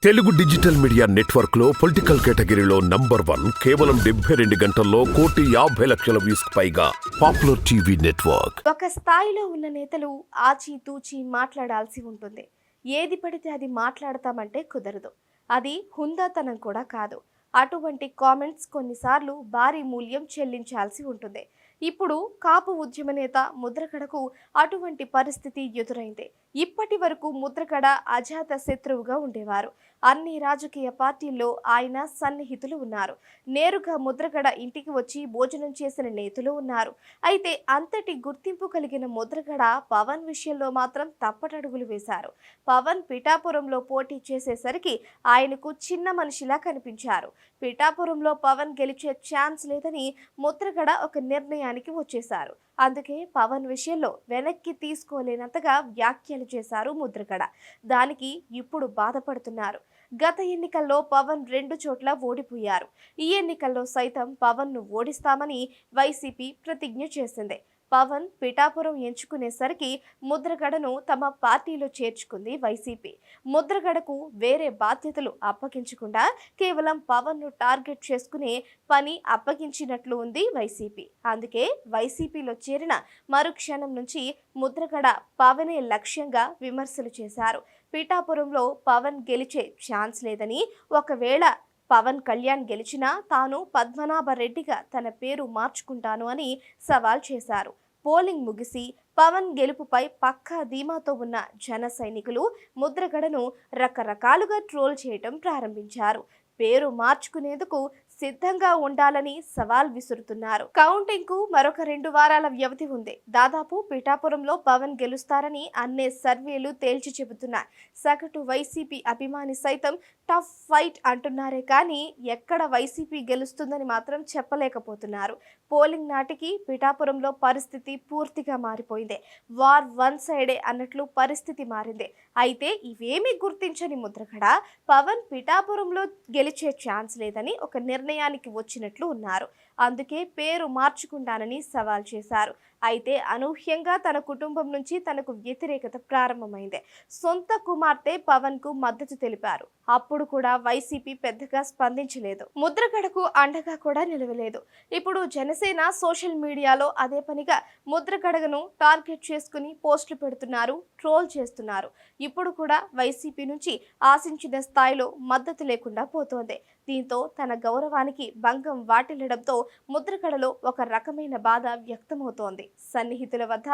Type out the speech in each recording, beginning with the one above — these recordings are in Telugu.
తెలుగు డిజిటల్ మీడియా నెట్వర్క్ లో పొలిటికల్ కేటగిరీలో #1 కేవలం 72 గంటల్లో 1,50,00,000 వ్యూస్ పైగా పాపులర్ టీవీ నెట్వర్క్. ఒక స్థాయిలో ఉన్న నేతలు ఆచితూచి మాట్లాడాల్సి ఉంటుంది. ఏది పడితే అది మాట్లాడతామంటే కుదరదు. అది హుందాతనం కూడా కాదు. అటువంటి కామెంట్స్ కొన్నిసార్లు భారీ మూల్యం చెల్లించాల్సి ఉంటుంది. ఇప్పుడు కాపు ఉద్యమ నేత ముద్రగడకు అటువంటి పరిస్థితి ఎదురైంది. ఇప్పటి వరకు ముద్రగడ అజాత శత్రువుగా ఉండేవారు. అన్ని రాజకీయ పార్టీల్లో ఆయన సన్నిహితులు ఉన్నారు. నేరుగా ముద్రగడ ఇంటికి వచ్చి భోజనం చేసిన నేతలు ఉన్నారు. అయితే అంతటి గుర్తింపు కలిగిన ముద్రగడ పవన్ విషయంలో మాత్రం తప్పటడుగులు వేశారు. పవన్ పిఠాపురంలో పోటీ చేసేసరికి ఆయనకు చిన్న మనిషిలా కనిపించారు. పిఠాపురంలో పవన్ గెలిచే ఛాన్స్ లేదని ముద్రగడ ఒక నిర్ణయానికి వచ్చేశారు. అందుకే పవన్ విషయంలో వెనక్కి తీసుకోలేనంతగా వ్యాఖ్యలు చేశారు ముద్రగడ. దానికి ఇప్పుడు బాధపడుతున్నారు. గత ఎన్నికల్లో పవన్ 2 చోట్ల ఓడిపోయారు. ఈ ఎన్నికల్లో సైతం పవన్ ను ఓడిస్తామని వైసీపీ ప్రతిజ్ఞ చేసింది. పవన్ పిఠాపురం ఎంచుకునేసరికి ముద్రగడను తమ పార్టీలో చేర్చుకుంది వైసీపీ. ముద్రగడకు వేరే బాధ్యతలు అప్పగించకుండా కేవలం పవన్ ను టార్గెట్ చేసుకునే పని అప్పగించినట్లు ఉంది వైసీపీ. అందుకే వైసీపీలో చేరిన మరుక్షణం నుంచి ముద్రగడ పవనే లక్ష్యంగా విమర్శలు చేశారు. పిఠాపురంలో పవన్ గెలిచే ఛాన్స్ లేదని, ఒకవేళ పవన్ కళ్యాణ్ గెలిచినా తాను పద్మనాభరెడ్డిగా తన పేరు మార్చుకుంటాను అని సవాల్ చేశారు. పోలింగ్ ముగిసి పవన్ గెలుపుపై పక్కా ధీమాతో ఉన్న జన సైనికులు ముద్రగడను రకరకాలుగా ట్రోల్ చేయటం ప్రారంభించారు. పేరు మార్చుకునేందుకు సిద్ధంగా ఉండాలని సవాల్ విసురుతున్నారు. కౌంటింగ్ కు మరొక 2 వారాల వ్యవధి ఉంది. దాదాపు పిఠాపురంలో పవన్ గెలుస్తారని అన్నే సర్వేలు తేల్చి చెబుతున్నాయి. సగటు వైసీపీ అభిమాని సైతం టఫ్ ఫైట్ అంటున్నారే కానీ ఎక్కడ వైసీపీ గెలుస్తుందని మాత్రం చెప్పలేకపోతున్నారు. పోలింగ్ నాటికి పిఠాపురంలో పరిస్థితి పూర్తిగా మారిపోయింది. వార్ వన్ సైడే అన్నట్లు పరిస్థితి మారింది. అయితే ఇవేమీ గుర్తించని ముద్రగడ పవన్ పిఠాపురంలో గెలిచే ఛాన్స్ లేదని ఒక నిర్ణయానికి వచ్చినట్లు ఉన్నారు. అందుకే పేరు మార్చుకుంటానని సవాల్ చేశారు. అయితే అనూహ్యంగా తన కుటుంబం నుంచి తనకు వ్యతిరేకత ప్రారంభమైంది. సొంత కుమార్తె పవన్ కు మద్దతు తెలిపారు. అప్పుడు కూడా వైసీపీ పెద్దగా స్పందించలేదు. ముద్రగడకు అండగా కూడా నిలవలేదు. ఇప్పుడు జనసేన సోషల్ మీడియాలో అదే పనిగా ముద్రగడను టార్గెట్ చేసుకుని పోస్టులు పెడుతున్నారు, ట్రోల్ చేస్తున్నారు. ఇప్పుడు కూడా వైసీపీ నుంచి ఆశించిన స్థాయిలో మద్దతు లేకుండా పోతోంది. దీంతో తన గౌరవానికి భంగం వాటిల్లడంతో ముద్రగడలో ఒక రకమైన బాధ వ్యక్తమవుతోంది. సన్నిహితుల వద్ద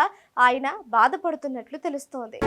ఆయన బాధపడుతున్నట్లు తెలుస్తోంది.